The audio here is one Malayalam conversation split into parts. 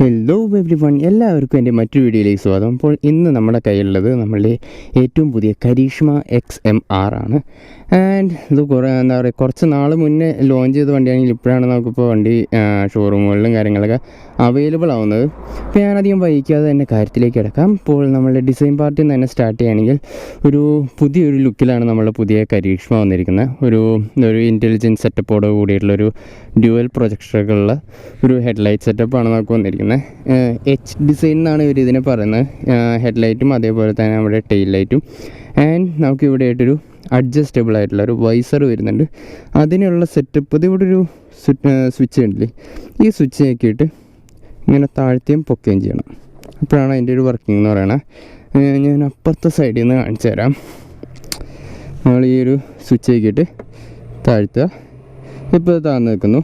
ഹലോ എവ്രി വൺ, എല്ലാവർക്കും എൻ്റെ മറ്റൊരു വീഡിയോയിലേക്ക് സ്വാഗതം. അപ്പോൾ ഇന്ന് നമ്മുടെ കയ്യിലുള്ളത് നമ്മളുടെ ഏറ്റവും പുതിയ കരീഷ്മ XM-R ആണ്. ആൻഡ് ഇത് കുറച്ച് നാൾ മുന്നേ ലോഞ്ച് ചെയ്ത വണ്ടിയാണെങ്കിൽ ഇപ്പോഴാണ് നമുക്കിപ്പോൾ വണ്ടി ഷോറൂമുകളിലും കാര്യങ്ങളൊക്കെ അവൈലബിൾ ആവുന്നത്. അപ്പോൾ ഞാനധികം വൈകിക്കാതെ തന്നെ കാര്യത്തിലേക്ക് കിടക്കാം. ഇപ്പോൾ നമ്മളുടെ ഡിസൈൻ പാർട്ടിൽ നിന്ന് തന്നെ സ്റ്റാർട്ട് ചെയ്യുകയാണെങ്കിൽ പുതിയൊരു ലുക്കിലാണ് നമ്മളുടെ പുതിയ കരീഷ്മ വന്നിരിക്കുന്നത്. ഒരു ഇൻ്റലിജൻസ് സെറ്റപ്പോട് കൂടിയിട്ടുള്ളൊരു ഡ്യുവൽ പ്രൊജക്ടറുകളുള്ള ഒരു ഹെഡ്ലൈറ്റ് സെറ്റപ്പാണ് നമുക്ക് വന്നിരിക്കുന്നത്. എച്ച് ഡിസൈൻ എന്നാണ് ഇവർ ഇതിനെ പറയുന്നത്. ഹെഡ്ലൈറ്റും അതേപോലെ തന്നെ നമ്മുടെ ടെയിൽ ലൈറ്റും. ആൻഡ് നമുക്ക് ഇവിടെ ആയിട്ടൊരു അഡ്ജസ്റ്റബിൾ ആയിട്ടുള്ള ഒരു വൈസർ വരുന്നുണ്ട്. അതിനുള്ള സെറ്റപ്പ് ഇതിവിടെ ഒരു സ്വിച്ച് ഉണ്ടല്ലേ, ഈ സ്വിച്ച് ആക്കിയിട്ട് ഇങ്ങനെ താഴ്ത്തിയും പൊക്കുകയും ചെയ്യണം. അപ്പോഴാണ് അതിൻ്റെ ഒരു വർക്കിംഗ് എന്ന് പറയുന്നത്. ഞാൻ അപ്പുറത്തെ സൈഡിൽ നിന്ന് കാണിച്ചു തരാം. നമ്മൾ ഈ ഒരു സ്വിച്ച് ആക്കിയിട്ട് താഴ്ത്തുക. ഇപ്പോൾ താഴ്ന്നു നിൽക്കുന്നു.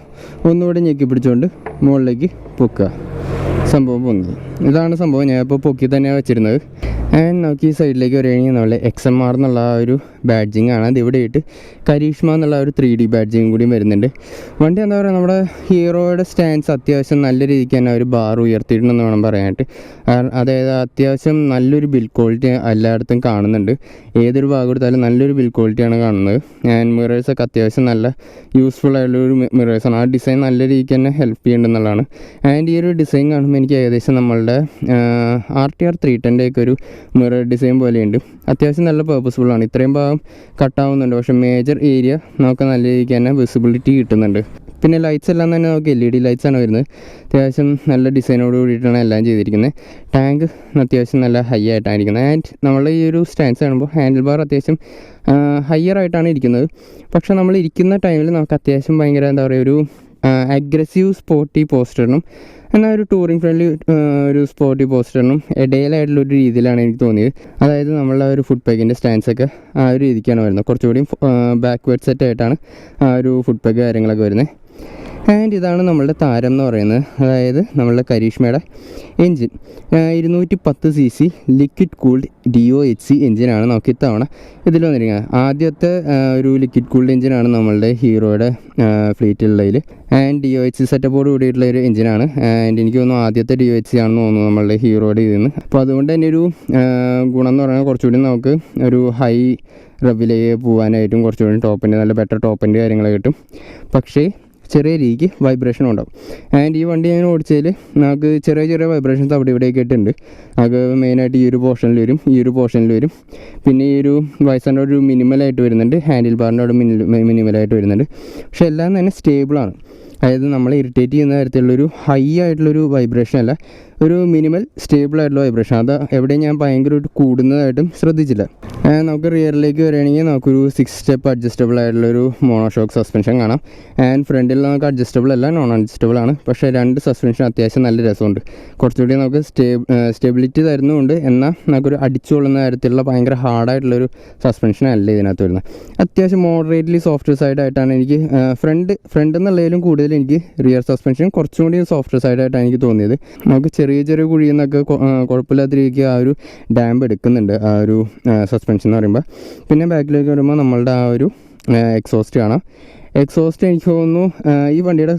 ഒന്നുകൂടെ ഞെക്കി പിടിച്ചുകൊണ്ട് മുകളിലേക്ക് പൊക്കുക. സംഭവം പൊങ്ങി. ഇതാണ് സംഭവം. ഞാൻ ഇപ്പോൾ പൊക്കി തന്നെയാണ് വെച്ചിരുന്നത്. ആൻഡ് നമുക്ക് ഈ സൈഡിലേക്ക് വരികയാണെങ്കിൽ നമ്മളെ XM-R എന്നുള്ള ആ ഒരു ബാഡ്ജിങ് ആണ്. അത് ഇവിടെ ഇട്ട് കരീഷ്മ എന്നുള്ള ഒരു 3D ബാഡ്ജിങ് കൂടി വരുന്നുണ്ട്. വണ്ടി എന്താ പറയുക, നമ്മുടെ ഹീറോയുടെ സ്റ്റാൻസ് അത്യാവശ്യം നല്ല രീതിക്ക് തന്നെ ഒരു ബാർ ഉയർത്തിയിട്ടുണ്ടെന്ന് വേണം പറയാനായിട്ട്. അതായത് അത്യാവശ്യം നല്ലൊരു ബിൽഡ് ക്വാളിറ്റി എല്ലായിടത്തും കാണുന്നുണ്ട്. ഏതൊരു ഭാഗം എടുത്താലും നല്ലൊരു ബിൽഡ് ക്വാളിറ്റിയാണ് കാണുന്നത്. ആൻഡ് മിറേഴ്സൊക്കെ അത്യാവശ്യം നല്ല യൂസ്ഫുൾ ആയിട്ടുള്ളൊരു മിറേഴ്സാണ്. ആ ഡിസൈൻ നല്ല രീതിക്ക് തന്നെ ഹെൽപ്പ് ചെയ്യുന്നുണ്ടെന്നുള്ളതാണ്. ആൻഡ് ഈ ഒരു ഡിസൈൻ കാണുമ്പോൾ എനിക്ക് ഏകദേശം നമ്മളുടെ RTR 310 ഒക്കെ ഒരു മിറർ ഡിസൈൻ പോലെയുണ്ട്. അത്യാവശ്യം നല്ല പേർപ്പസ്ഫുള്ളാണ്. ഇത്രയും ഭാഗം കട്ടാവുന്നുണ്ട്, പക്ഷേ മേജർ ഏരിയ നമുക്ക് നല്ല രീതിക്ക് തന്നെ വിസിബിലിറ്റി കിട്ടുന്നുണ്ട്. പിന്നെ ലൈറ്റ്സ് എല്ലാം തന്നെ നമുക്ക് LED ലൈറ്റ്സ് ആണ് വരുന്നത്. അത്യാവശ്യം നല്ല ഡിസൈനോട് കൂടിയിട്ടാണ് എല്ലാം ചെയ്തിരിക്കുന്നത്. ടാങ്ക് അത്യാവശ്യം നല്ല ഹൈ ആയിട്ടാണ് ഇരിക്കുന്നത്. ആൻഡ് നമ്മൾ ഈ ഒരു സ്റ്റാൻസ് കാണുമ്പോൾ ഹാൻഡിൽ ബാർ അത്യാവശ്യം ഹയർ ആയിട്ടാണ് ഇരിക്കുന്നത്. പക്ഷേ നമ്മൾ ഇരിക്കുന്ന ടൈമിൽ നമുക്ക് അത്യാവശ്യം ഭയങ്കര എന്താ പറയുക, ഒരു അഗ്രസീവ് സ്പോർട്ടി പോസ്റ്ററിനും എന്നാൽ ഒരു ടൂറിങ് ഫ്രണ്ട്ലി ഒരു സ്പോർട്ടി പോസ്റ്ററിനും ഇടയിലായിട്ടുള്ളൊരു രീതിയിലാണ് എനിക്ക് തോന്നിയത്. അതായത് നമ്മളുടെ ഒരു ഫുഡ് പാക്കിൻ്റെ സ്റ്റാൻഡ്സൊക്കെ ആ ഒരു രീതിക്കാണ് വരുന്നത്. കുറച്ചുകൂടി ബാക്ക്വേർഡ് സെറ്റായിട്ടാണ് ആ ഒരു ഫുഡ് പാക്ക് കാര്യങ്ങളൊക്കെ വരുന്നത്. ആൻഡ് ഇതാണ് നമ്മളുടെ താരം എന്ന് പറയുന്നത്. അതായത് നമ്മളുടെ കരീഷ്മയുടെ engine 210 cc liquid cooled DOHC എൻജിനാണ് നമുക്ക് ഇത്തവണ ഇതിൽ വന്നിരിക്കുന്നത്. ആദ്യത്തെ ഒരു ലിക്വിഡ് കൂൾഡ് എൻജിനാണ് നമ്മളുടെ ഹീറോയുടെ ഫ്ലീറ്റിലുള്ളതിൽ. ആൻഡ് DOHC സെറ്റപ്പോട് കൂടിയിട്ടുള്ള ഒരു എൻജിനാണ്. ആൻഡ് എനിക്ക് തോന്നുന്നു ആദ്യത്തെ DOHC ആണെന്ന് തോന്നുന്നു നമ്മളുടെ ഹീറോയുടെ ഇതിൽ നിന്ന്. അപ്പോൾ അതുകൊണ്ട് തന്നെ ഒരു ഗുണം എന്ന് പറയുന്നത് കുറച്ചുകൂടി നമുക്ക് ഒരു ഹൈ റെവിലേക്ക് പോകാനായിട്ടും കുറച്ചുകൂടി ടോപ്പിൻ്റെ നല്ല ബെറ്റർ ടോപ്പിൻ്റെ കാര്യങ്ങളൊക്കെ കിട്ടും. പക്ഷേ ചെറിയ രീതിക്ക് വൈബ്രേഷൻ ഉണ്ടാവും. ആൻഡ് ഈ വണ്ടി ഞാൻ ഓടിച്ചതിൽ നമുക്ക് ചെറിയ വൈബ്രേഷൻസ് അവിടെ ഇവിടെയൊക്കെ ആയിട്ടുണ്ട്. നമുക്ക് മെയിനായിട്ട് ഈ ഒരു പോർഷനിൽ വരും. പിന്നെ ഈ ഒരു വൈസറിൻ്റെ ഒരു മിനിമലായിട്ട് വരുന്നുണ്ട്. ഹാൻഡിൽ ബാറിൻ്റെ അവിടെ മിനിമലായിട്ട് വരുന്നുണ്ട്. പക്ഷെ എല്ലാം തന്നെ സ്റ്റേബിളാണ്. അതായത് നമ്മളെ ഇറിറ്റേറ്റ് ചെയ്യുന്ന തരത്തിലുള്ളൊരു ഹൈ ആയിട്ടുള്ളൊരു വൈബ്രേഷൻ അല്ല, ഒരു മിനിമൽ സ്റ്റേബിൾ ആയിട്ടുള്ള വൈബ്രേഷൻ. അത് എവിടെയും ഞാൻ ഭയങ്കരമായിട്ട് കൂടുന്നതായിട്ടും ശ്രദ്ധിച്ചില്ല. നമുക്ക് റിയറിലേക്ക് വരികയാണെങ്കിൽ നമുക്കൊരു 6 സ്റ്റെപ്പ് അഡ്ജസ്റ്റബിൾ ആയിട്ടുള്ളൊരു മോണോഷോക്ക് സസ്പെൻഷൻ കാണാം. ആൻഡ് ഫ്രണ്ടിൽ നമുക്ക് അഡ്ജസ്റ്റബിൾ അല്ല, നോൺ അഡ്ജസ്റ്റബിൾ ആണ്. പക്ഷേ രണ്ട് സസ്പെൻഷൻ അത്യാവശ്യം നല്ല രസമുണ്ട്. കുറച്ചുകൂടി നമുക്ക് സ്റ്റെബിലിറ്റി തരുന്നുമുണ്ട്. എന്നാൽ നമുക്കൊരു അടിച്ചുകൊള്ളുന്ന തരത്തിലുള്ള ഭയങ്കര ഹാർഡായിട്ടുള്ളൊരു സസ്പെൻഷൻ അല്ല ഇതിനകത്ത് വരുന്നത്. അത്യാവശ്യം മോഡറേറ്റ്ലി സോഫ്റ്റ് സൈഡായിട്ടാണ് എനിക്ക് ഫ്രണ്ട് എന്നുള്ളതിലും കൂടുതൽ എനിക്ക് റിയർ സസ്പെൻഷൻ കുറച്ചും കൂടി സോഫ്റ്റ് സൈഡായിട്ടാണ് എനിക്ക് തോന്നിയത്. നമുക്ക് ചെറിയ കുഴിയിൽ നിന്നൊക്കെ കുഴപ്പമില്ലാത്ത രീതിക്ക് ആ ഒരു ഡാമ്പ് എടുക്കുന്നുണ്ട് ആ ഒരു സസ്പെൻഷൻ എന്ന് പറയുമ്പോൾ. പിന്നെ ബാക്കിലേക്ക് വരുമ്പോൾ നമ്മളുടെ ആ ഒരു എക്സോസ്റ്റ് കാണാം. എക്സോസ്റ്റ് എനിക്ക് തോന്നുന്നു ഈ വണ്ടിയുടെ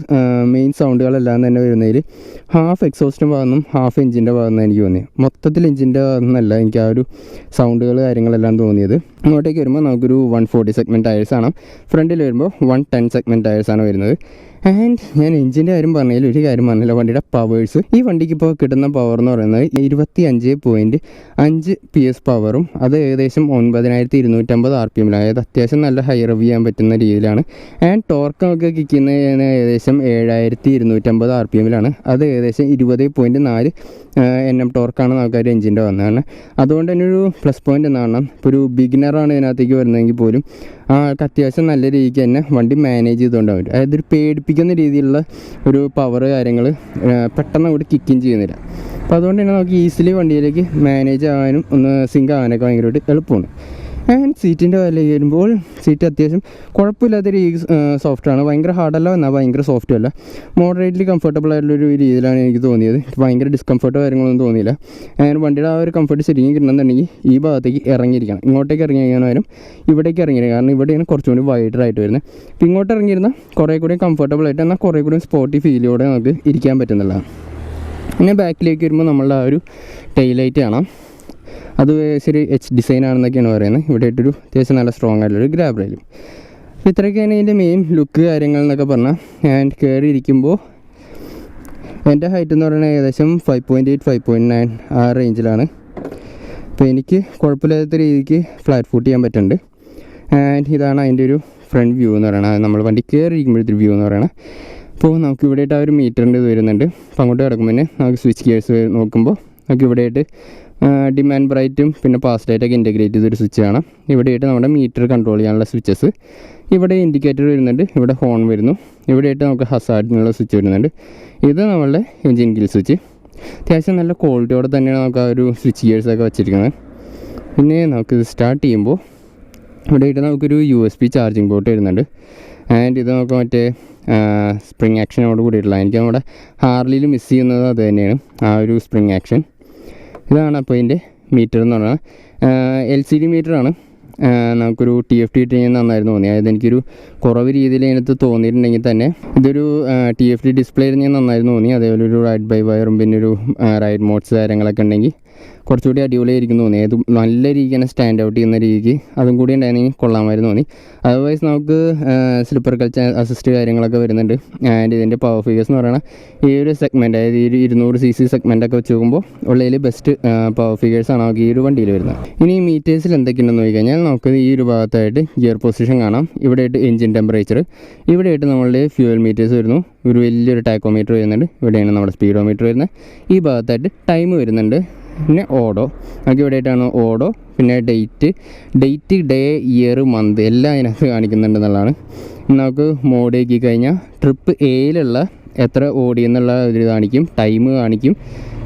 മെയിൻ സൗണ്ടുകളെല്ലാം തന്നെ വരുന്നതിൽ ഹാഫ് എക്സോസ്റ്റിൻ്റെ ഭാഗത്തുനിന്നും ഹാഫ് എഞ്ചിൻ്റെ ഭാഗത്തുനിന്ന് എനിക്ക് തോന്നിയത്. മൊത്തത്തിൽ എഞ്ചിൻ്റെ ഭാഗത്തുനിന്നല്ല എനിക്ക് ആ ഒരു സൗണ്ടുകൾ കാര്യങ്ങളെല്ലാം തോന്നിയത്. ഇങ്ങോട്ടേക്ക് വരുമ്പോൾ നമുക്കൊരു 140 സെഗ്മെൻറ്റ് ടയേഴ്സാണ്. ഫ്രണ്ടിൽ വരുമ്പോൾ 110 സെഗ്മെൻറ്റ് ടയേഴ്സാണ് വരുന്നത്. ആൻഡ് ഞാൻ എഞ്ചിൻ്റെ കാര്യം പറഞ്ഞതിൽ ഒരു കാര്യം പറഞ്ഞില്ല, വണ്ടിയുടെ പവേഴ്സ്. ഈ വണ്ടിക്ക് ഇപ്പോൾ കിട്ടുന്ന പവർ എന്ന് പറയുന്നത് 25.5 PS പവറും അത് ഏകദേശം 9250 RPM. അതായത് അത്യാവശ്യം നല്ല ഹൈ റവ് ചെയ്യാൻ പറ്റുന്ന രീതിയിലാണ്. ആൻഡ് ടോർക്ക് നമുക്ക് കിക്കുന്നത് ഏകദേശം 7250 RPM. അത് ഏകദേശം 20.4 Nm ടോർക്കാണ് നമുക്ക് ഒരു എഞ്ചിൻ്റെ വന്നതാണ്. അതുകൊണ്ട് തന്നെ ഒരു പ്ലസ് പോയിൻ്റ് എന്നാണ്. ഇപ്പോൾ ഒരു ബിഗിനറാണ് ഇതിനകത്തേക്ക് വരുന്നതെങ്കിൽ പോലും ആൾക്ക് അത്യാവശ്യം നല്ല രീതിക്ക് തന്നെ വണ്ടി മാനേജ് ചെയ്തുകൊണ്ടാകും. അതായത് ഒരു പേടിപ്പിക്കുന്ന രീതിയിലുള്ള ഒരു പവർ കാര്യങ്ങൾ പെട്ടെന്ന് അങ്ങോട്ട് കിക്കിങ് ചെയ്യുന്നില്ല. അപ്പോൾ അതുകൊണ്ട് തന്നെ നമുക്ക് ഈസിലി വണ്ടിയിലേക്ക് മാനേജ് ആകാനും ഒന്ന് സിങ്ക് ആകാനൊക്കെ ഭയങ്കരമായിട്ട് എളുപ്പമാണ്. ആൻഡ് സീറ്റിൻ്റെ വില വരുമ്പോൾ സീറ്റ് അത്യാവശ്യം കുഴപ്പമില്ലാത്ത രീതി സോഫ്റ്റാണ്. ഭയങ്കര ഹാർഡല്ല, എന്നാൽ ഭയങ്കര സോഫ്റ്റും അല്ല. മോഡറേറ്റ്ലി കംഫർട്ടബിൾ ആയിട്ടുള്ളൊരു രീതിയിലാണ് എനിക്ക് തോന്നിയത്. ഭയങ്കര ഡിസ്കംഫർട്ടോ കാര്യങ്ങളൊന്നും തോന്നിയില്ല. ആൻഡ് വണ്ടിയുടെ ആ ഒരു കംഫർട്ട് ശരിക്കും കിട്ടണമെന്നുണ്ടെങ്കിൽ ഈ ഭാഗത്തേക്ക് ഇറങ്ങിയിരിക്കണം. ഇങ്ങോട്ടേക്ക് ഇറങ്ങി കഴിഞ്ഞാലും ഇവിടേക്ക് ഇറങ്ങിയിരിക്കണം. കാരണം ഇവിടെയാണ് കുറച്ചുകൂടി വൈഡറായിട്ട് വരുന്നത്. അപ്പോൾ ഇങ്ങോട്ട് ഇറങ്ങിയിരുന്നാൽ കുറേ കൂടി കംഫർട്ടബിൾ ആയിട്ട്, എന്നാൽ കുറേ കൂടി സ്പോർട്ടി ഫീലിയോടെ നമുക്ക് ഇരിക്കാൻ പറ്റുന്നില്ല. പിന്നെ ബാക്കിലേക്ക് വരുമ്പോൾ നമ്മളുടെ ആ ഒരു ടൈലൈറ്റ് കാണാം. അത് ശരി എച്ച് ഡിസൈൻ ആണെന്നൊക്കെയാണ് പറയുന്നത്. ഇവിടെ ആയിട്ടൊരു അത്യാവശ്യം നല്ല സ്ട്രോങ് ആയിട്ടുള്ളൊരു ഗ്രാബ് റെയിലും. അപ്പോൾ ഇത്രയൊക്കെയാണ് ഇതിൻ്റെ മെയിൻ ലുക്ക് കാര്യങ്ങൾ എന്നൊക്കെ പറഞ്ഞാൽ. ഞാൻ കയറിയിരിക്കുമ്പോൾ എൻ്റെ ഹൈറ്റ് എന്ന് പറയുന്നത് ഏകദേശം 5.8 5.9 ആ റേഞ്ചിലാണ്. അപ്പോൾ എനിക്ക് കുഴപ്പമില്ലാത്ത രീതിക്ക് ഫ്ലാറ്റ് ഫുട്ട് ചെയ്യാൻ പറ്റുന്നുണ്ട്. ആൻഡ് ഇതാണ് അതിൻ്റെ ഒരു ഫ്രണ്ട് വ്യൂ എന്ന് പറയുന്നത്, നമ്മൾ വണ്ടി കയറിയിരിക്കുമ്പോഴത്തെ വ്യൂ എന്ന് പറയുന്നത്. അപ്പോൾ നമുക്ക് ഇവിടെയായിട്ട് ആ ഒരു മീറ്ററിൻ്റെ ഇത് വരുന്നുണ്ട്. അപ്പോൾ അങ്ങോട്ട് കിടക്കുമ്പോൾ തന്നെ നമുക്ക് സ്വിച്ച് ഗിയേഴ്സ് നോക്കുമ്പോൾ നമുക്ക് ഇവിടെയായിട്ട് ഡിം ആൻഡ് ബ്രൈറ്റും പിന്നെ പാസ് ലൈറ്റൊക്കെ ഇൻറ്റഗ്രേറ്റ് ചെയ്തൊരു സ്വിച്ച് കാണാം. ഇവിടെയായിട്ട് നമ്മുടെ മീറ്റർ കൺട്രോൾ ചെയ്യാനുള്ള സ്വിച്ചസ്, ഇവിടെ ഇൻഡിക്കേറ്റർ വരുന്നുണ്ട്, ഇവിടെ ഹോൺ വരുന്നു, ഇവിടെയായിട്ട് നമുക്ക് ഹസാർഡിനുള്ള സ്വിച്ച് വരുന്നുണ്ട്. ഇത് നമ്മളുടെ എൻജിൻ കിൽ സ്വിച്ച്. അത്യാവശ്യം നല്ല ക്വാളിറ്റിയോടെ തന്നെയാണ് നമുക്ക് ആ ഒരു സ്വിച്ച് ഗിയേഴ്സൊക്കെ വെച്ചിരിക്കുന്നത്. പിന്നെ നമുക്കിത് സ്റ്റാർട്ട് ചെയ്യുമ്പോൾ ഇവിടെയായിട്ട് നമുക്കൊരു USB ചാർജിങ് പോർട്ട് വരുന്നുണ്ട്. ആൻഡ് ഇത് നമുക്ക് മറ്റേ സ്പ്രിങ് ആക്ഷനോട് കൂടിയിട്ടുള്ള, എനിക്ക് നമ്മുടെ ഹാർലിയിൽ മിസ് ചെയ്യുന്നത് അത് തന്നെയാണ്, ആ ഒരു സ്പ്രിങ് ആക്ഷൻ. ഇതാണ് അപ്പോൾ ഇതിൻ്റെ മീറ്റർ എന്ന് പറഞ്ഞാൽ LCD മീറ്ററാണ്. നമുക്കൊരു TFT ഇട്ട് കഴിഞ്ഞാൽ നന്നായിരുന്നു തോന്നി. അതായത് എനിക്കൊരു കുറവ് രീതിയിൽ അതിനകത്ത് തോന്നിയിട്ടുണ്ടെങ്കിൽ തന്നെ ഇതൊരു TFT ഡിസ്പ്ലേ ഇരുന്നെങ്കിൽ നന്നായിരുന്നു തോന്നി. അതേപോലെ ഒരു റൈഡ് ബൈ വയറും പിന്നെ ഒരു റൈഡ് മോഡ്സ് കാര്യങ്ങളൊക്കെ ഉണ്ടെങ്കിൽ കുറച്ചുകൂടി അടിപൊളിയായിരിക്കും തോന്നി. അത് നല്ല രീതിക്ക് തന്നെ സ്റ്റാൻഡ് ഔട്ട് ചെയ്യുന്ന രീതിക്ക് അതും കൂടി ഉണ്ടായിരുന്നെങ്കിൽ കൊള്ളാമായിരുന്നു തോന്നി. അതർവൈസ് നമുക്ക് സ്ലിപ്പർ കൾച്ചർ അസിസ്റ്റ് കാര്യങ്ങളൊക്കെ വരുന്നുണ്ട്. ആൻഡ് ഇതിൻ്റെ പവർ ഫിഗേഴ്സ് എന്ന് പറയുന്നത് ഈ ഒരു സെഗ്മെൻറ്റ്, അതായത് ഈ ഒരു 200cc സെഗ്മെൻറ്റൊക്കെ വെച്ച് നോക്കുമ്പോൾ ഉള്ളതിൽ ബെസ്റ്റ് പവർ ഫിഗേഴ്സാണ് നമുക്ക് ഈ ഒരു വണ്ടിയിൽ വരുന്നത്. ഇനി ഈ മീറ്റേഴ്സിൽ എന്തൊക്കെയുണ്ടെന്ന് നോക്കി കഴിഞ്ഞാൽ നമുക്ക് ഈ ഒരു ഭാഗത്തായിട്ട് ഗിയർ പൊസിഷൻ കാണാം, ഇവിടെയായിട്ട് എഞ്ചിൻ ടെമ്പറേച്ചർ, ഇവിടെയായിട്ട് നമ്മളുടെ ഫ്യൂവൽ മീറ്റേഴ്സ് വരുന്നു, ഒരു വലിയൊരു ടാക്കോമീറ്റർ വരുന്നുണ്ട്, ഇവിടെയാണ് നമ്മുടെ സ്പീഡോമീറ്റർ വരുന്നത്. ഈ ഭാഗത്തായിട്ട് ടൈം വരുന്നുണ്ട്, പിന്നെ ഓഡോ, നമുക്ക് ഇവിടെയായിട്ടാണ് ഓഡോ, പിന്നെ ഡേറ്റ്, ഡേ, ഇയർ, മന്ത് എല്ലാം അതിനകത്ത് കാണിക്കുന്നുണ്ടെന്നുള്ളതാണ്. നമുക്ക് മോഡ് ആക്കി കഴിഞ്ഞാൽ ട്രിപ്പ് എയിലുള്ള എത്ര ഓടിയെന്നുള്ള ഒരു കാണിക്കും, ടൈം കാണിക്കും,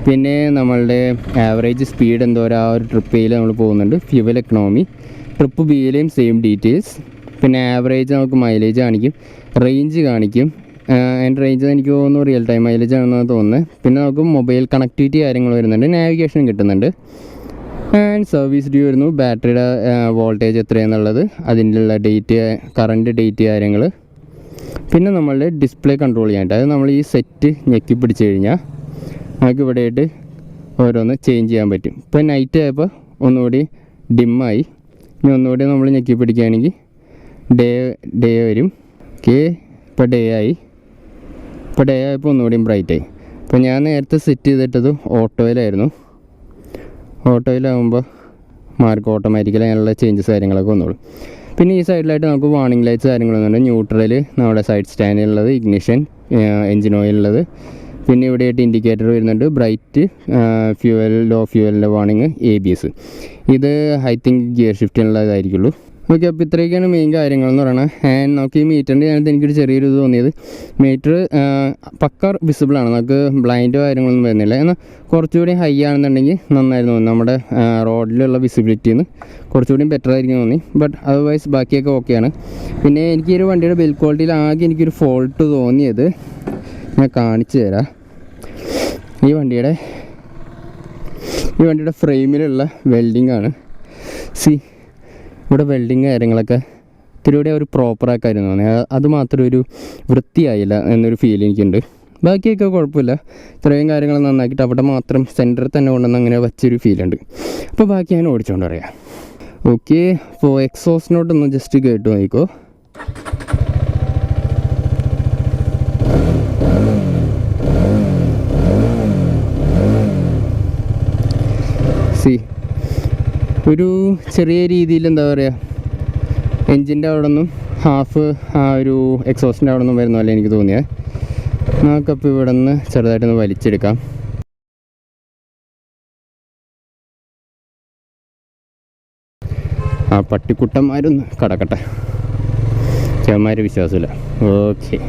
പിന്നെ നമ്മളുടെ ആവറേജ് സ്പീഡ് എന്തോരം ആ ഒരു ട്രിപ്പ് എയിൽ നമ്മൾ പോകുന്നുണ്ട്, ഫ്യൂവൽ എക്കണോമി, ട്രിപ്പ് ബിയിലെയും സെയിം ഡീറ്റെയിൽസ്, പിന്നെ ആവറേജ് നമുക്ക് മൈലേജ് കാണിക്കും, റേഞ്ച് കാണിക്കും. അതിൻ്റെ റേഞ്ച് എനിക്ക് തോന്നുന്നു റിയൽ ടൈം മൈലേജ് ആണെന്നാണ് തോന്നുന്നത്. പിന്നെ നമുക്ക് മൊബൈൽ കണക്ടിവിറ്റി കാര്യങ്ങൾ വരുന്നുണ്ട്, നാവിഗേഷൻ കിട്ടുന്നുണ്ട്. ആൻഡ് സർവീസ് ഡ്യൂ വരുന്നു, ബാറ്ററിയുടെ വോൾട്ടേജ് എത്രയാണെന്നുള്ളത്, അതിൻ്റെ ഡേറ്റ്, കറണ്ട് ഡേറ്റ് കാര്യങ്ങൾ. പിന്നെ നമ്മളുടെ ഡിസ്പ്ലേ കൺട്രോൾ ചെയ്യാനായിട്ട്, അത് നമ്മൾ ഈ സെറ്റ് ഞെക്കി പിടിച്ച് കഴിഞ്ഞാൽ നമുക്ക് ഇവിടെയായിട്ട് ഓരോന്ന് ചേഞ്ച് ചെയ്യാൻ പറ്റും. ഇപ്പോൾ നൈറ്റ് ആയപ്പോൾ ഒന്നുകൂടി ഡിമ്മായി, ഇനി ഒന്നുകൂടി നമ്മൾ ഞെക്കി പിടിക്കുകയാണെങ്കിൽ ഡേ വരും. ഓക്കെ, ഇപ്പോൾ ഡേ ആയപ്പോൾ ഒന്നുകൂടിയും ബ്രൈറ്റായി. അപ്പോൾ ഞാൻ നേരത്തെ സെറ്റ് ചെയ്തിട്ടത് ഓട്ടോയിലായിരുന്നു. ഓട്ടോയിലാകുമ്പോൾ മാർക്ക് ഓട്ടോമാറ്റിക്കലി അതിനുള്ള ചേഞ്ചസ് കാര്യങ്ങളൊക്കെ വന്നോളും. പിന്നെ ഈ സൈഡിലായിട്ട് നമുക്ക് വാർണിംഗ് ലൈറ്റ്സ് കാര്യങ്ങളൊന്നുണ്ട്, ന്യൂട്രൽ, നമ്മുടെ സൈഡ് സ്റ്റാൻഡിലുള്ളത്, ഇഗ്നിഷൻ, എൻജിൻ ഓയിലുള്ളത്, പിന്നെ ഇവിടെയായിട്ട് ഇൻഡിക്കേറ്റർ വരുന്നുണ്ട്, ബ്രൈറ്റ്, ഫ്യൂവൽ, ലോ ഫ്യൂവലിൻ്റെ വാർണിംഗ്, ABS. ഇത് ഐ തിങ്ക് ഗിയർ ഷിഫ്റ്റിനുള്ളതായിരിക്കുള്ളൂ. ഓക്കെ, അപ്പോൾ ഇത്രയൊക്കെയാണ് മെയിൻ കാര്യങ്ങളെന്ന് പറയുന്നത്. ആൻഡ് നമുക്ക് ഈ മീറ്ററിൻ്റെ അതിനകത്ത് എനിക്കൊരു ചെറിയൊരു ഇത് തോന്നിയത്, മീറ്റർ പക്ക വിസിബിളാണ്, നമുക്ക് ബ്ലൈൻഡോ കാര്യങ്ങളൊന്നും വരുന്നില്ല. എന്നാൽ കുറച്ചുകൂടി ഹൈ ആണെന്നുണ്ടെങ്കിൽ നന്നായിരുന്നു തോന്നി, നമ്മുടെ റോഡിലുള്ള വിസിബിലിറ്റിന്ന് കുറച്ചുകൂടി ബെറ്റർ ആയിരിക്കും തോന്നി. ബട്ട് അതർവൈസ് ബാക്കിയൊക്കെ ഓക്കെയാണ്. പിന്നെ എനിക്ക് ഈ ഒരു വണ്ടിയുടെ ബിൽഡ് ക്വാളിറ്റിയിൽ ആകെ എനിക്കൊരു ഫോൾട്ട് തോന്നിയത് ഞാൻ കാണിച്ചു തരാം. ഈ വണ്ടിയുടെ ഫ്രെയിമിലുള്ള വെൽഡിംഗ് ആണ്. ഇവിടെ വെൽഡിങ് കാര്യങ്ങളൊക്കെ ഇത്തിരി ഒരു പ്രോപ്പറാക്കായിരുന്നു തോന്നി, അത് മാത്രം ഒരു വൃത്തിയായില്ല എന്നൊരു ഫീൽ എനിക്കുണ്ട്. ബാക്കിയൊക്കെ കുഴപ്പമില്ല, ഇത്രയും കാര്യങ്ങൾ നന്നാക്കിയിട്ട് അവിടെ മാത്രം സെൻറ്ററിൽ തന്നെ കൊണ്ടുവന്ന് അങ്ങനെ വച്ചൊരു ഫീലുണ്ട്. അപ്പോൾ ബാക്കി ഞാൻ ഓടിച്ചുകൊണ്ട് പറയാം. ഓക്കെ, അപ്പോൾ എക്സോസിനോട്ടൊന്ന് ജസ്റ്റ് കേട്ട് നോക്കിക്കോ. ഒരു ചെറിയ രീതിയിൽ എന്താ പറയുക, എൻജിൻ്റെ അവിടെ നിന്നും ഹാഫ് ആ ഒരു എക്സോസിൻ്റെ അവിടെ നിന്നും വരുന്ന പോലെ എനിക്ക് തോന്നിയത്. നമുക്കപ്പോൾ ഇവിടെ നിന്ന് ചെറുതായിട്ടൊന്ന് വലിച്ചെടുക്കാം. ആ പട്ടിക്കുട്ടന്മാരൊന്ന് കടക്കട്ടെ, ചെവന്മാർ വിശ്വാസമില്ല. ഓക്കെ,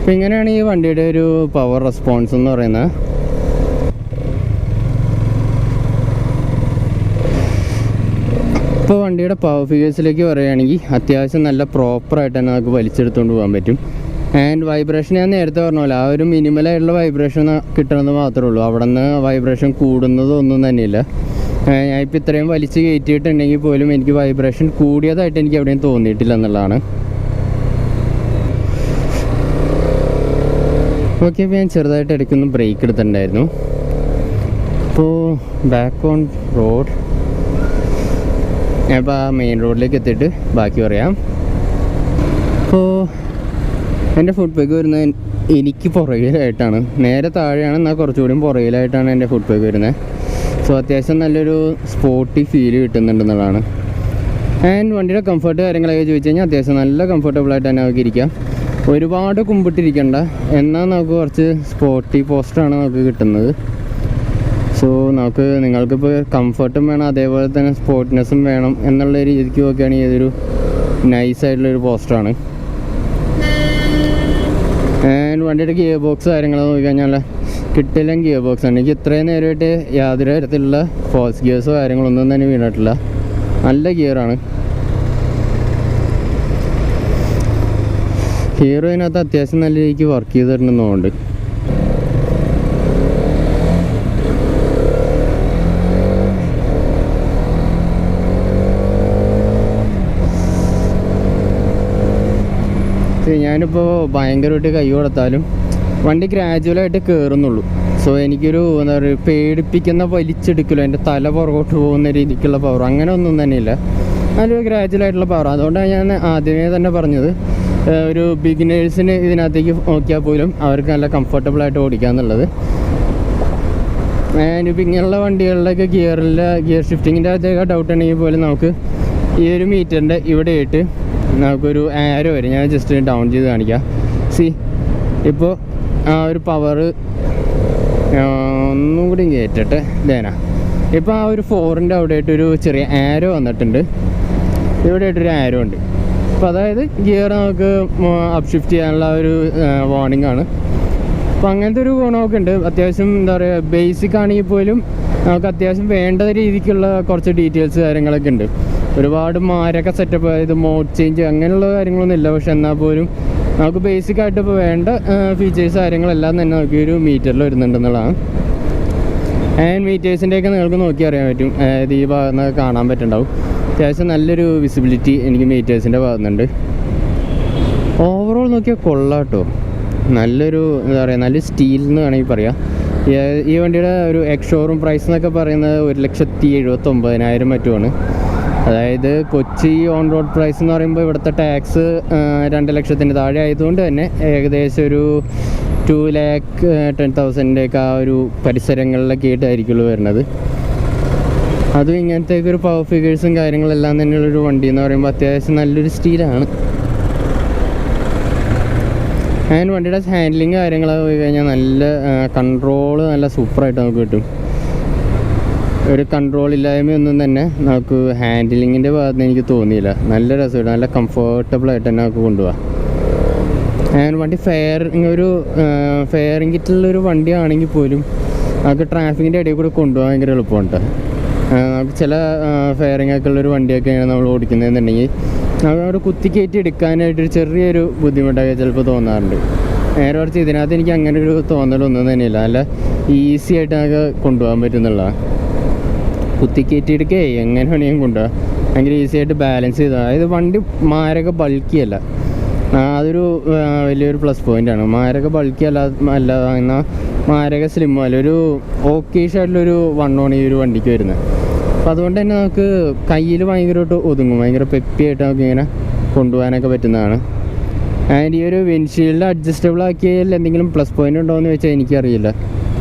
അപ്പോൾ ഇങ്ങനെയാണ് ഈ വണ്ടിയുടെ ഒരു പവർ റെസ്പോൺസ് എന്ന് പറയുന്നത്. ഇപ്പോൾ വണ്ടിയുടെ പവർ ഫിഗേഴ്സിലേക്ക് പറയുകയാണെങ്കിൽ അത്യാവശ്യം നല്ല പ്രോപ്പറായിട്ട് തന്നെ നമുക്ക് വലിച്ചെടുത്തുകൊണ്ട് പോകാൻ പറ്റും. ആൻഡ് വൈബ്രേഷൻ ഞാൻ നേരത്തെ പറഞ്ഞ പോലെ ആ ഒരു മിനിമലായിട്ടുള്ള വൈബ്രേഷൻ കിട്ടണമെന്ന് മാത്രമേ ഉള്ളൂ. അവിടെ നിന്ന് വൈബ്രേഷൻ കൂടുന്നതൊന്നും തന്നെയില്ല. ഞാനിപ്പോൾ ഇത്രയും വലിച്ച് കയറ്റിയിട്ടുണ്ടെങ്കിൽ പോലും എനിക്ക് വൈബ്രേഷൻ കൂടിയതായിട്ട് എനിക്ക് എവിടെയും തോന്നിയിട്ടില്ല എന്നുള്ളതാണ്. ഓക്കെ, അപ്പോൾ ഞാൻ ചെറുതായിട്ട് ഇടയ്ക്കൊന്ന് ബ്രേക്ക് എടുത്തിട്ടുണ്ടായിരുന്നു. അപ്പോൾ ബാക്ക് ഓൺ റോഡ്, ഞാനിപ്പോൾ ആ മെയിൻ റോഡിലേക്ക് എത്തിയിട്ട് ബാക്കി പറയാം. അപ്പോൾ എൻ്റെ ഫുഡ് പാക്ക് വരുന്നത് എനിക്ക് പുറകിലായിട്ടാണ്, നേരെ താഴെയാണ്, എന്നാൽ കുറച്ചുകൂടി പുറകിലായിട്ടാണ് എൻ്റെ ഫുഡ് പാക്ക് വരുന്നത്. സോ അത്യാവശ്യം നല്ലൊരു സ്പോർട്ടി ഫീൽ കിട്ടുന്നുണ്ടെന്നുള്ളതാണ്. ആൻഡ് വണ്ടിയുടെ കംഫർട്ട് കാര്യങ്ങളൊക്കെ ചോദിച്ചു കഴിഞ്ഞാൽ അത്യാവശ്യം നല്ല കംഫർട്ടബിളായിട്ട് തന്നെ നമുക്ക് ഇരിക്കാം. ഒരുപാട് കുമ്പിട്ടിരിക്കണ്ട, എന്നാൽ നമുക്ക് കുറച്ച് സ്പോർട്ടി പോസ്റ്ററാണ് നമുക്ക് കിട്ടുന്നത്. സോ നിങ്ങൾക്കിപ്പോൾ കംഫർട്ടും വേണം, അതേപോലെ തന്നെ സ്പോർട്ട്നെസ്സും വേണം എന്നുള്ള രീതിക്ക് നോക്കുകയാണെങ്കിൽ ഇതൊരു നൈസായിട്ടുള്ളൊരു പോസ്റ്ററാണ്. ആൻഡ് വണ്ടിയുടെ ഗിയർ ബോക്സ് കാര്യങ്ങൾ നോക്കിക്കഴിഞ്ഞാൽ കിട്ടില്ല ഗിയർ ബോക്സ് ആണ്. എനിക്ക് ഇത്രയും നേരമായിട്ട് യാതൊരു തരത്തിലുള്ള ഫോൾസ് ഗിയേഴ്സോ കാര്യങ്ങളൊന്നും തന്നെ വീണിട്ടില്ല. നല്ല ഗിയറാണ്. ഹീറോ ഇതിനകത്ത് അത്യാവശ്യം നല്ല രീതിക്ക് വർക്ക് ചെയ്തിട്ടുണ്ടെന്നുണ്ട്. ഞാനിപ്പോൾ ഭയങ്കരമായിട്ട് കൈ കൊടുത്താലും വണ്ടി ഗ്രാജുവലായിട്ട് കയറുന്നുള്ളൂ. സോ എനിക്കൊരു എന്താ പറയുക, പേടിപ്പിക്കുന്ന വലിച്ചെടുക്കില്ല, എൻ്റെ തല പുറകോട്ട് പോകുന്ന രീതിക്കുള്ള പവർ അങ്ങനെ ഒന്നും തന്നെയില്ല. നല്ലൊരു ഗ്രാജുവലായിട്ടുള്ള പവർ. അതുകൊണ്ടാണ് ഞാൻ ആദ്യമേ തന്നെ പറഞ്ഞത്, ഒരു ബിഗിനേഴ്സിന് ഇതിനകത്തേക്ക് നോക്കിയാൽ പോലും അവർക്ക് നല്ല കംഫർട്ടബിളായിട്ട് ഓടിക്കാമെന്നുള്ളത്. ഇപ്പം ഇങ്ങനെയുള്ള വണ്ടികളിലൊക്കെ ഗിയർ ഷിഫ്റ്റിങ്ങിൻ്റെ അകത്തേക്ക് ഡൗട്ട് ഉണ്ടെങ്കിൽ പോലും നമുക്ക് ഈ ഒരു മീറ്ററിൻ്റെ ഇവിടെ ആയിട്ട് നമുക്കൊരു ആരോ വരും. ഞാൻ ജസ്റ്റ് ഡൗൺ ചെയ്ത് കാണിക്കാം. ഇപ്പോൾ ആ ഒരു പവർ ഒന്നും കൂടി കയറ്റട്ടെ. ദേനാ ഇപ്പോൾ ആ ഒരു 4ൻ്റെ അവിടെ ആയിട്ടൊരു ചെറിയ ആരോ വന്നിട്ടുണ്ട്. ഇവിടെ ആയിട്ടൊരു ആരോ ഉണ്ട്. അപ്പോൾ അതായത് ഗിയർ നമുക്ക് അപ്പ് ഷിഫ്റ്റ് ചെയ്യാനുള്ള ഒരു വാർണിംഗ് ആണ്. അപ്പോൾ അങ്ങനത്തെ ഒരു ഗുണമൊക്കെ ഉണ്ട്. അത്യാവശ്യം എന്താ പറയുക, ബേസിക് ആണെങ്കിൽ പോലും നമുക്ക് അത്യാവശ്യം വേണ്ട രീതിക്കുള്ള കുറച്ച് ഡീറ്റെയിൽസ് കാര്യങ്ങളൊക്കെ ഉണ്ട്. ഒരുപാട് മാരൊക്കെ സെറ്റപ്പ്, അതായത് മോഡ് ചേഞ്ച് അങ്ങനെയുള്ള കാര്യങ്ങളൊന്നും ഇല്ല. പക്ഷെ എന്നാൽ പോലും നമുക്ക് ബേസിക്കായിട്ട് ഇപ്പോൾ വേണ്ട ഫീച്ചേഴ്സ് കാര്യങ്ങളെല്ലാം തന്നെ നമുക്ക് ഒരു മീറ്ററിൽ വരുന്നുണ്ടെന്നുള്ളതാണ്. ആൻഡ് മീറ്റേഴ്സിൻ്റെയൊക്കെ നിങ്ങൾക്ക് നോക്കി അറിയാൻ പറ്റും. അതായത് ഈ ഭാഗത്ത് നിന്ന് കാണാൻ പറ്റുന്നുണ്ടാവും. അത്യാവശ്യം നല്ലൊരു വിസിബിലിറ്റി എനിക്ക് മീറ്റേഴ്സിൻ്റെ ഭാഗത്തുനിന്നുണ്ട്. ഓവറോൾ നോക്കിയാൽ കൊള്ളാം കേട്ടോ. നല്ലൊരു എന്താ പറയുക, നല്ല സ്റ്റീൽ എന്ന് വേണമെങ്കിൽ പറയാം. ഈ വണ്ടിയുടെ ഒരു എക്സ് ഷോറൂം പ്രൈസ് എന്നൊക്കെ പറയുന്നത് 1,79,000 മറ്റുമാണ്. അതായത് കൊച്ചി ഓൺ റോഡ് പ്രൈസ് എന്ന് പറയുമ്പോൾ ഇവിടുത്തെ ടാക്സ് 2 ലക്ഷത്തിന് താഴെ ആയതുകൊണ്ട് തന്നെ ഏകദേശം ഒരു 2,10,000 ആ ഒരു പരിസരങ്ങളിലൊക്കെ ആയിട്ടായിരിക്കുള്ളൂ വരുന്നത്. അതും ഇങ്ങനത്തേക്ക് ഒരു പവർ ഫിഗേഴ്സും കാര്യങ്ങളെല്ലാം തന്നെയുള്ളൊരു വണ്ടി എന്ന് പറയുമ്പോൾ അത്യാവശ്യം നല്ലൊരു സ്റ്റീലാണ്. ആൻഡ് വണ്ടിയുടെ ഹാൻഡ്ലിങ് കാര്യങ്ങളൊക്കെ പോയി കഴിഞ്ഞാൽ നല്ല കൺട്രോള് നല്ല സൂപ്പറായിട്ട് നമുക്ക് കിട്ടും. ഒരു കൺട്രോൾ ഇല്ലായ്മയൊന്നും തന്നെ നമുക്ക് ഹാൻഡിലിങ്ങിൻ്റെ ഭാഗത്ത് എനിക്ക് തോന്നിയില്ല. നല്ല രസമായിട്ട് നല്ല കംഫർട്ടബിളായിട്ട് തന്നെ നമുക്ക് കൊണ്ടുപോകാം. ആൻഡ് വണ്ടി ഒരു ഫെയറിങ് കിറ്റുള്ളൊരു വണ്ടിയാണെങ്കിൽ പോലും നമുക്ക് ട്രാഫിക്കിൻ്റെ ഇടയിൽ കൂടെ കൊണ്ടുപോകാൻ ഭയങ്കര എളുപ്പമുണ്ട്. നമുക്ക് ചില ഫെയറിങ് ഒക്കെ ഉള്ളൊരു വണ്ടിയൊക്കെയാണ് നമ്മൾ ഓടിക്കുന്നതെന്നുണ്ടെങ്കിൽ നമുക്ക് അവിടെ കുത്തിക്കയറ്റി എടുക്കാനായിട്ടൊരു ചെറിയൊരു ബുദ്ധിമുട്ടൊക്കെ ചിലപ്പോൾ തോന്നാറുണ്ട്. നേരെ കുറച്ച് ഇതിനകത്ത് എനിക്ക് അങ്ങനെ ഒരു തോന്നലൊന്നും തന്നെയില്ല. നല്ല ഈസി ആയിട്ട് നമുക്ക് കൊണ്ടുപോകാൻ പറ്റുന്നുള്ളതാണ്. കുത്തിക്കയറ്റി എടുക്കുക എങ്ങനെ വേണമെങ്കിലും കൊണ്ടുപോകാം. ഭയങ്കര ഈസി ആയിട്ട് ബാലൻസ് ചെയ്താൽ. അതായത് വണ്ടി മാരൊക്കെ ബൾക്കിയല്ല, അതൊരു വലിയൊരു പ്ലസ് പോയിൻ്റാണ്. മാരൊക്കെ ബൾക്കിയല്ല, എന്നാൽ മാരക സ്ലിമ്മോ അല്ല, ഒരു ഓക്കേഷ് ആയിട്ടുള്ളൊരു വണ്ണമാണ് ഈ ഒരു വണ്ടിക്ക് വരുന്നത്. അപ്പോൾ അതുകൊണ്ട് തന്നെ നമുക്ക് കയ്യിൽ ഭയങ്കരമായിട്ട് ഒതുങ്ങും, ഭയങ്കര പെപ്പിയായിട്ട് നമുക്ക് ഇങ്ങനെ കൊണ്ടുപോകാനൊക്കെ പറ്റുന്നതാണ്. ആൻഡ് ഈ ഒരു വിൻഷീൽഡ് അഡ്ജസ്റ്റബിൾ ആക്കിയതിൽ എന്തെങ്കിലും പ്ലസ് പോയിൻ്റ് ഉണ്ടോ എന്ന് വെച്ചാൽ എനിക്കറിയില്ല.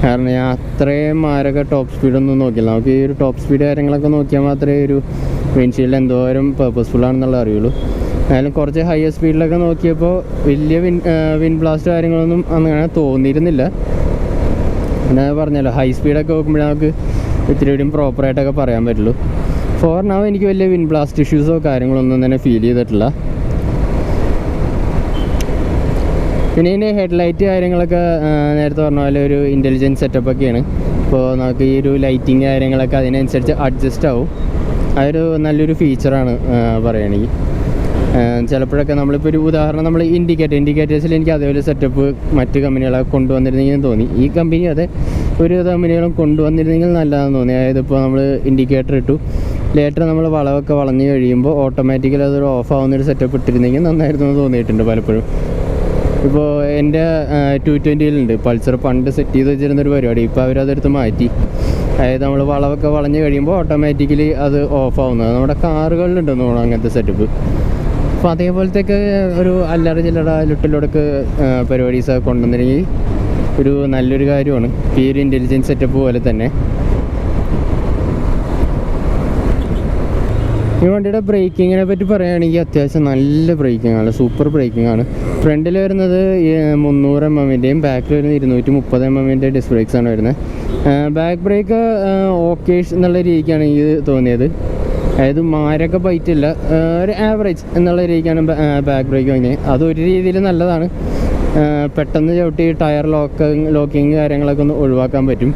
കാരണം ഞാൻ അത്രയും മാരക ടോപ്പ് സ്പീഡൊന്നും നോക്കില്ല. നമുക്ക് ഈ ഒരു ടോപ്പ് സ്പീഡ് കാര്യങ്ങളൊക്കെ നോക്കിയാൽ മാത്രമേ ഒരു വിൻഷീൽഡ് എന്തോരം പേർപ്പസ്ഫുൾ ആണെന്നുള്ള അറിയുള്ളൂ. എന്നാലും കുറച്ച് ഹയർ സ്പീഡിലൊക്കെ നോക്കിയപ്പോൾ വലിയ വിൻ ബ്ലാസ്റ്റ് കാര്യങ്ങളൊന്നും അങ്ങനെ തോന്നിയിരുന്നില്ല. പിന്നെ പറഞ്ഞല്ലോ, ഹൈ സ്പീഡൊക്കെ നോക്കുമ്പോഴേ നമുക്ക് ഇത്തിരി കൂടിയും പ്രോപ്പറായിട്ടൊക്കെ പറയാൻ പറ്റുള്ളൂ. ഫോർ നൗ എനിക്ക് വലിയ വിൻ ബ്ലാസ്റ്റ് ഇഷ്യൂസോ കാര്യങ്ങളൊന്നും തന്നെ ഫീൽ ചെയ്തിട്ടില്ല. പിന്നെ ഇതിൻ്റെ ഹെഡ്ലൈറ്റ് കാര്യങ്ങളൊക്കെ നേരത്തെ പറഞ്ഞ പോലെ ഒരു ഇൻ്റലിജൻസ് സെറ്റപ്പൊക്കെയാണ്. ഇപ്പോൾ നമുക്ക് ഈ ഒരു ലൈറ്റിങ് കാര്യങ്ങളൊക്കെ അതിനനുസരിച്ച് അഡ്ജസ്റ്റ് ആവും. അതൊരു നല്ലൊരു ഫീച്ചറാണ് പറയുകയാണെങ്കിൽ. ചിലപ്പോഴൊക്കെ നമ്മളിപ്പോൾ ഒരു ഉദാഹരണം, നമ്മൾ ഇൻഡിക്കേറ്റേഴ്സിൽ എനിക്ക് അതേപോലെ സെറ്റപ്പ് മറ്റ് കമ്പനികളൊക്കെ കൊണ്ടുവന്നിരുന്നെങ്കിൽ തോന്നി. ഈ കമ്പനി അതെ ഒരു കമ്പനികളും കൊണ്ടുവന്നിരുന്നെങ്കിൽ നല്ലതാണെന്ന് തോന്നി. അതായത് ഇപ്പോൾ നമ്മൾ ഇൻഡിക്കേറ്റർ ഇട്ടു, ലേറ്റർ നമ്മൾ വളവൊക്കെ വളഞ്ഞ് കഴിയുമ്പോൾ ഓട്ടോമാറ്റിക്കലി അതൊരു ഓഫ് ആവുന്നൊരു സെറ്റപ്പ് ഇട്ടിരുന്നെങ്കിൽ നന്നായിരുന്നു എന്ന് തോന്നിയിട്ടുണ്ട് പലപ്പോഴും. ഇപ്പോൾ എൻ്റെ 220 പൾസർ പണ്ട് സെറ്റ് ചെയ്ത് വെച്ചിരുന്നൊരു പരിപാടി, ഇപ്പോൾ അവരതെടുത്ത് മാറ്റി. അതായത് നമ്മൾ വളവൊക്കെ വളഞ്ഞ് കഴിയുമ്പോൾ ഓട്ടോമാറ്റിക്കലി അത് ഓഫ് ആവുന്നത് നമ്മുടെ കാറുകളിലുണ്ടെന്ന് തോന്നുന്നു അങ്ങനത്തെ സെറ്റപ്പ്. അപ്പോൾ അതേപോലത്തെയൊക്കെ ഒരു അല്ലറ ചില്ലറ ലുട്ടിലൊടക്ക് പരിപാടീസൊക്കെ കൊണ്ടുവന്നിരുന്നെങ്കിൽ ഒരു നല്ലൊരു കാര്യമാണ്. ഈ ഒരു ഇൻ്റലിജൻസ് സെറ്റപ്പ് പോലെ തന്നെ. ഈ വണ്ടിയുടെ ബ്രേക്കിങ്ങിനെ പറ്റി പറയുകയാണെങ്കിൽ അത്യാവശ്യം നല്ല ബ്രേക്കിംഗ് ആണ്, സൂപ്പർ ബ്രേക്കിംഗ് ആണ്. ഫ്രണ്ടിൽ വരുന്നത് 300 mm ബാക്കിൽ വരുന്നത് 230 mm ഡിസ്ക് ബ്രേക്സ് ആണ് വരുന്നത്. ബാക്ക് ബ്രേക്ക് ഓക്കേഷ് എന്നുള്ള രീതിക്കാണ് എനിക്ക് തോന്നിയത്. അതായത് മാരൊക്കെ ബൈറ്റില്ല, ഒരു ആവറേജ് എന്നുള്ള രീതിക്കാണ് ബാക്ക് ബ്രേക്ക് വാങ്ങിയത്. അതൊരു രീതിയിൽ നല്ലതാണ്. പെട്ടെന്ന് ചവിട്ടി ടയർ ലോക്കിങ് കാര്യങ്ങളൊക്കെ ഒന്ന് ഒഴിവാക്കാൻ പറ്റും.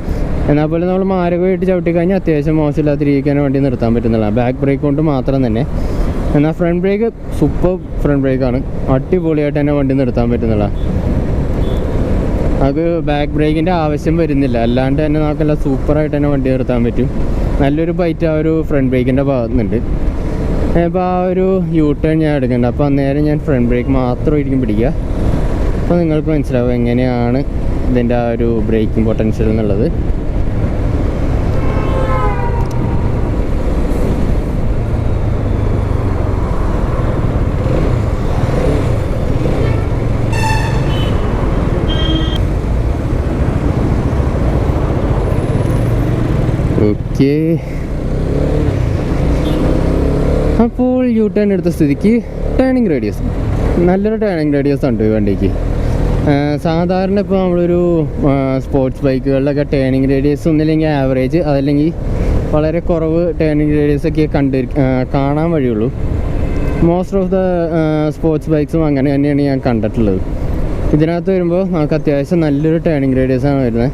എന്നാൽ പോലും നമ്മൾ മാരൊക്കെ ആയിട്ട് ചവിട്ടി കഴിഞ്ഞാൽ അത്യാവശ്യം മോശമില്ലാത്ത രീതിക്കാണ് വണ്ടി നിർത്താൻ പറ്റുന്നതാണ് ബാക്ക് ബ്രേക്ക് കൊണ്ട് മാത്രം തന്നെ. എന്നാൽ ഫ്രണ്ട് ബ്രേക്ക് സൂപ്പർ ഫ്രണ്ട് ബ്രേക്കാണ്, അടിപൊളിയായിട്ട് തന്നെ വണ്ടി നിർത്താൻ പറ്റുന്നതാണ്. അത് ബാക്ക് ബ്രേക്കിൻ്റെ ആവശ്യം വരുന്നില്ല, അല്ലാണ്ട് തന്നെ നമുക്കെല്ലാം സൂപ്പറായിട്ട് തന്നെ വണ്ടി നിർത്താൻ പറ്റും. നല്ലൊരു ബൈറ്റ് ആ ഒരു ഫ്രണ്ട് ബ്രേക്കിൻ്റെ ഭാഗത്തുനിന്നുണ്ട്. ഇപ്പോൾ ആ ഒരു യൂ ടേൺ ഞാൻ എടുക്കുന്നുണ്ട്, അപ്പോൾ അന്നേരം ഞാൻ ഫ്രണ്ട് ബ്രേക്ക് മാത്രമായിരിക്കും പിടിക്കുക. അപ്പോൾ നിങ്ങൾക്ക് മനസ്സിലാവും എങ്ങനെയാണ് ഇതിൻ്റെ ആ ഒരു ബ്രേക്കിംഗ് പൊട്ടൻഷ്യൽ എന്നുള്ളത്. ഓക്കെ, അപ്പോൾ യൂ ടേൺ എടുത്ത സ്ഥിതിക്ക് ടേണിങ് റേഡിയസ്, നല്ലൊരു ടേണിങ് റേഡിയസ് ഉണ്ട് ഈ വണ്ടിക്ക്. സാധാരണ ഇപ്പോൾ നമ്മളൊരു സ്പോർട്സ് ബൈക്കുകളിലൊക്കെ ടേണിങ് റേഡിയസ് ഒന്നില്ലെങ്കിൽ ആവറേജ്, അതല്ലെങ്കിൽ വളരെ കുറവ് ടേണിങ് റേഡിയസൊക്കെ കാണാൻ വഴിയുള്ളൂ. മോസ്റ്റ് ഓഫ് ദ സ്പോർട്സ് ബൈക്സും അങ്ങനെ തന്നെയാണ് ഞാൻ കണ്ടിട്ടുള്ളത്. ഇതിനകത്ത് വരുമ്പോൾ നമുക്ക് അത്യാവശ്യം നല്ലൊരു ടേണിങ് റേഡിയസാണ് വരുന്നത്.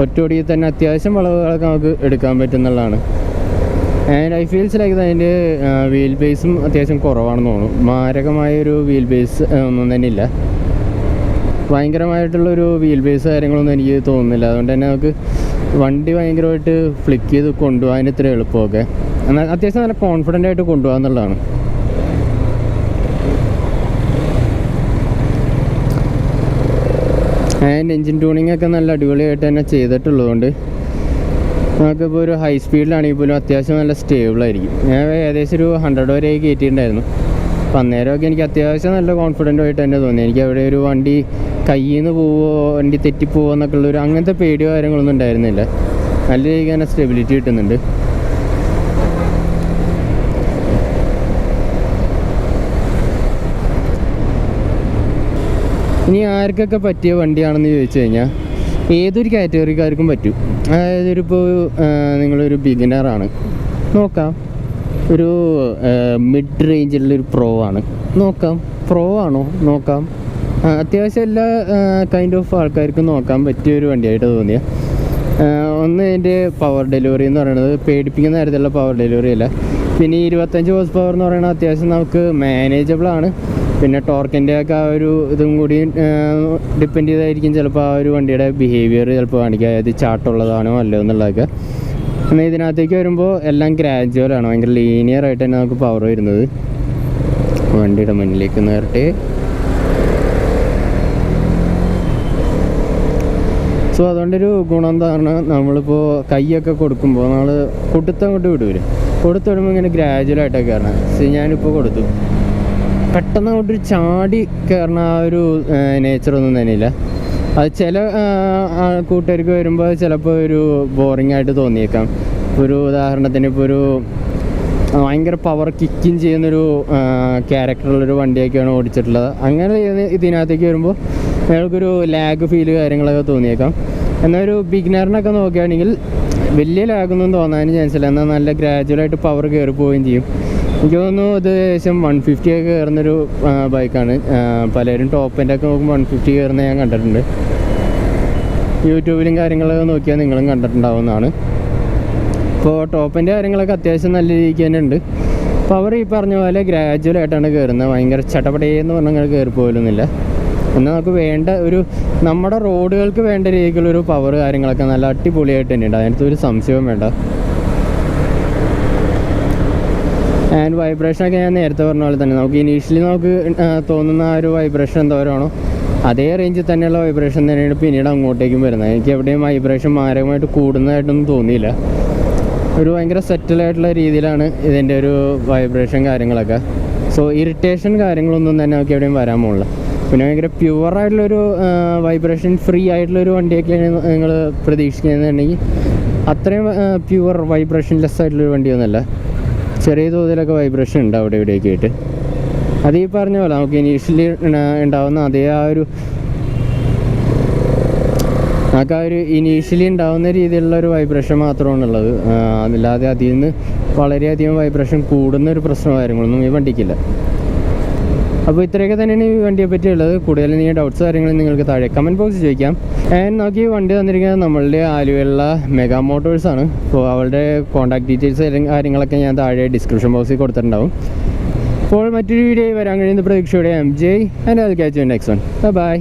ഒറ്റോടിയിൽ തന്നെ അത്യാവശ്യം വളവുകളൊക്കെ നമുക്ക് എടുക്കാൻ പറ്റുന്നുള്ളതാണ്. ആൻഡ് ഐ ഫീൽസ് ലൈക്ക് അതിൻ്റെ വീൽ ബേസും അത്യാവശ്യം കുറവാണെന്ന് തോന്നുന്നു. മാരകമായൊരു വീൽ ബേസ് ഒന്നും തന്നെ ഇല്ല, ഭയങ്കരമായിട്ടുള്ളൊരു വീൽ ബേസ് കാര്യങ്ങളൊന്നും എനിക്ക് തോന്നുന്നില്ല. അതുകൊണ്ട് തന്നെ നമുക്ക് വണ്ടി ഭയങ്കരമായിട്ട് ഫ്ലിക്ക് ചെയ്ത് കൊണ്ടുപോകാൻ ഇത്ര എളുപ്പമൊക്കെ, എന്നാൽ അത്യാവശ്യം നല്ല കോൺഫിഡൻ്റ് ആയിട്ട് കൊണ്ടുപോകാന്നുള്ളതാണ്. ആൻഡ് എൻജിൻ ട്യൂണിംഗ് ഒക്കെ നല്ല അടിപൊളിയായിട്ട് തന്നെ ചെയ്തിട്ടുള്ളതുകൊണ്ട് നമുക്കിപ്പോൾ ഒരു ഹൈ സ്പീഡിലാണെങ്കിൽ പോലും അത്യാവശ്യം നല്ല സ്റ്റേബിളായിരിക്കും. ഞാൻ ഏകദേശം ഒരു 100 വരെ കയറ്റിയിട്ടുണ്ടായിരുന്നു. അപ്പം അന്നേരമൊക്കെ എനിക്ക് അത്യാവശ്യം നല്ല കോൺഫിഡൻ്റായിട്ട് തന്നെ തോന്നി. എനിക്ക് അവിടെ ഒരു വണ്ടി കയ്യിൽ നിന്ന് പോവോ വണ്ടി തെറ്റിപ്പോവോ എന്നൊക്കെ ഉള്ളൊരു അങ്ങനത്തെ പേടിയോ കാര്യങ്ങളൊന്നും ഉണ്ടായിരുന്നില്ല. നല്ല രീതിക്ക് തന്നെ സ്റ്റെബിലിറ്റി കിട്ടുന്നുണ്ട്. ഇനി ആർക്കൊക്കെ പറ്റിയ വണ്ടിയാണെന്ന് ചോദിച്ചു കഴിഞ്ഞാൽ ഏതൊരു കാറ്റഗറിക്കാർക്കും പറ്റും. അതായത് ഇപ്പോൾ നിങ്ങളൊരു ബിഗിനറാണ്, നോക്കാം. ഒരു മിഡ് റേഞ്ചിലുള്ളൊരു പ്രോ ആണ്, നോക്കാം. പ്രോ ആണോ, നോക്കാം. അത്യാവശ്യം എല്ലാ കൈൻഡ് ഓഫ് ആൾക്കാർക്കും നോക്കാൻ പറ്റിയൊരു വണ്ടിയായിട്ട് തോന്നിയ ഒന്ന് ഇതിൻ്റെ പവർ ഡെലിവറി എന്ന് പറയുന്നത് പേടിപ്പിക്കുന്ന തരത്തിലുള്ള പവർ ഡെലിവറി അല്ല. പിന്നെ 25 ഹോഴ്സ് പവർ എന്ന് പറയുന്നത് അത്യാവശ്യം നമുക്ക് മാനേജബിളാണ്. പിന്നെ ടോർക്കിൻ്റെ ഒക്കെ ആ ഒരു ഇതും കൂടി ഡിപ്പെൻഡ് ചെയ്തായിരിക്കും ചിലപ്പോൾ ആ ഒരു വണ്ടിയുടെ ബിഹേവിയർ ചിലപ്പോൾ കാണിക്കുക, അതായത് ചാട്ടുള്ളതാണോ അല്ലോ എന്നുള്ളതൊക്കെ. എന്നാൽ ഇതിനകത്തേക്ക് വരുമ്പോൾ എല്ലാം ഗ്രാജുവലാണ്, ഭയങ്കര ലീനിയർ ആയിട്ട് തന്നെ നമുക്ക് പവർ വരുന്നത്. വണ്ടിയുടെ മുന്നിലേക്ക് നേരട്ടെ. സോ അതുകൊണ്ടൊരു ഗുണം എന്താണ്, നമ്മളിപ്പോൾ കൈയൊക്കെ കൊടുക്കുമ്പോൾ നമ്മൾ കൊടുത്തങ്ങോട്ട് വിടൂല, കൊടുത്തുവിടുമ്പോൾ ഇങ്ങനെ ഗ്രാജുവലായിട്ടൊക്കെ കയറണം. ഞാനിപ്പോൾ കൊടുത്തു, പെട്ടെന്ന് അങ്ങോട്ടൊരു ചാടി കയറണ ആ ഒരു നേച്ചറൊന്നും തന്നെയില്ല. അത് ചില കൂട്ടുകാർക്ക് വരുമ്പോൾ ചിലപ്പോൾ ഒരു ബോറിംഗ് ആയിട്ട് തോന്നിയേക്കാം. ഒരു ഉദാഹരണത്തിന് ഇപ്പോൾ ഒരു ഭയങ്കര പവർ കിക്കിങ് ചെയ്യുന്നൊരു ക്യാരക്ടറുള്ളൊരു വണ്ടിയൊക്കെയാണ് ഓടിച്ചിട്ടുള്ളത്. അങ്ങനെ ഇതിനകത്തേക്ക് വരുമ്പോൾ അയാൾക്കൊരു ലാഗ് ഫീല് കാര്യങ്ങളൊക്കെ തോന്നിയേക്കാം. എന്നാൽ ഒരു ബിഗിനറിനൊക്കെ നോക്കുകയാണെങ്കിൽ വലിയ ലാഗൊന്നും തോന്നാനും ചാൻസില്ല. എന്നാൽ നല്ല ഗ്രാജുവലായിട്ട് പവർ കയറി പോവുകയും ചെയ്യും. എനിക്ക് തോന്നുന്നു ഇത് ഏകദേശം 150 ഒക്കെ കയറുന്നൊരു ബൈക്കാണ്. പലരും ടോപ്പ് എൻ്റെയൊക്കെ നോക്കുമ്പോൾ 150 കയറുന്ന ഞാൻ കണ്ടിട്ടുണ്ട്. യൂട്യൂബിലും കാര്യങ്ങളൊക്കെ നോക്കിയാൽ നിങ്ങളും കണ്ടിട്ടുണ്ടാവുന്നതാണ്. ഇപ്പോൾ ടോപ്പിൻ്റെ കാര്യങ്ങളൊക്കെ അത്യാവശ്യം നല്ല രീതിക്ക് തന്നെ ഉണ്ട്. പവർ ഈ പറഞ്ഞ പോലെ ഗ്രാജുവലായിട്ടാണ് കയറുന്നത്, ഭയങ്കര ചട്ടപടയെന്ന് പറഞ്ഞാൽ കയറി പോലൊന്നുമില്ല. എന്നാൽ നമുക്ക് വേണ്ട ഒരു നമ്മുടെ റോഡുകൾക്ക് വേണ്ട രീതിക്കുള്ളൊരു പവർ കാര്യങ്ങളൊക്കെ നല്ല അടിപൊളിയായിട്ട് തന്നെയുണ്ട്, അതിനകത്ത് ഒരു സംശയവും വേണ്ട. ആൻഡ് വൈബ്രേഷനൊക്കെ ഞാൻ നേരത്തെ പറഞ്ഞ പോലെ തന്നെ നമുക്ക് ഇനീഷ്യലി നമുക്ക് തോന്നുന്ന ആ ഒരു വൈബ്രേഷൻ എന്തോരാണോ അതേ റേഞ്ചിൽ തന്നെയുള്ള വൈബ്രേഷൻ തന്നെയാണ് പിന്നീട് അങ്ങോട്ടേക്കും വരുന്നത്. എനിക്ക് എവിടെയും വൈബ്രേഷൻ മാരകമായിട്ട് കൂടുന്നതായിട്ടൊന്നും തോന്നിയില്ല. ഒരു ഭയങ്കര സെറ്റിലായിട്ടുള്ള രീതിയിലാണ് ഇതിൻ്റെ ഒരു വൈബ്രേഷൻ കാര്യങ്ങളൊക്കെ. സോ ഇറിറ്റേഷൻ കാര്യങ്ങളൊന്നും തന്നെ നമുക്ക് എവിടെയും വരാൻ പോകുന്നില്ല. പിന്നെ ഭയങ്കര പ്യുവറായിട്ടുള്ളൊരു വൈബ്രേഷൻ ഫ്രീ ആയിട്ടുള്ളൊരു വണ്ടിയൊക്കെയാണ് നിങ്ങൾ പ്രതീക്ഷിക്കുന്നതെന്നുണ്ടെങ്കിൽ അത്രയും പ്യുവർ വൈബ്രേഷൻ ലെസ് ആയിട്ടുള്ളൊരു വണ്ടിയൊന്നുമല്ല. ചെറിയ തോതിലൊക്കെ വൈബ്രേഷൻ ഉണ്ട് അവിടെ ഇവിടെയൊക്കെ ആയിട്ട്. അത് ഈ പറഞ്ഞ പോലെ നമുക്ക് ഇനീഷ്യലി ഉണ്ടാവുന്ന അതേ ആ ഒരു ഇനീഷ്യലി ഉണ്ടാകുന്ന രീതിയിലുള്ള ഒരു വൈബ്രേഷൻ മാത്രമാണുള്ളത്. അല്ലാതെ അതിൽ നിന്ന് വളരെയധികം വൈബ്രേഷൻ കൂടുന്ന ഒരു പ്രശ്നമോ കാര്യങ്ങളൊന്നും ഈ വണ്ടിക്കില്ല. അപ്പോൾ ഇത്രയൊക്കെ തന്നെയാണ് ഈ വണ്ടിയെ പറ്റിയുള്ളത്. കൂടുതൽ നീ ഡൗട്ട്സ് കാര്യങ്ങൾ നിങ്ങൾക്ക് താഴെ കമൻറ്റ് ബോക്സിൽ ചോദിക്കാം. ആൻഡ് നമുക്ക് ഈ വണ്ടി തന്നിരിക്കുന്നത് നമ്മളുടെ ആലുവയുള്ള മെഗാ മോട്ടോഴ്സാണ്. അപ്പോൾ അവളുടെ കോൺടാക്ട് ഡീറ്റെയിൽസ് കാര്യങ്ങളൊക്കെ ഞാൻ താഴെ ഡിസ്ക്രിപ്ഷൻ ബോക്സിൽ കൊടുത്തിട്ടുണ്ടാവും. അപ്പോൾ മറ്റൊരു വീഡിയോ വരാൻ കഴിയുന്ന പ്രതീക്ഷയോടെ MJ and I'll catch you in next one. Bye bye.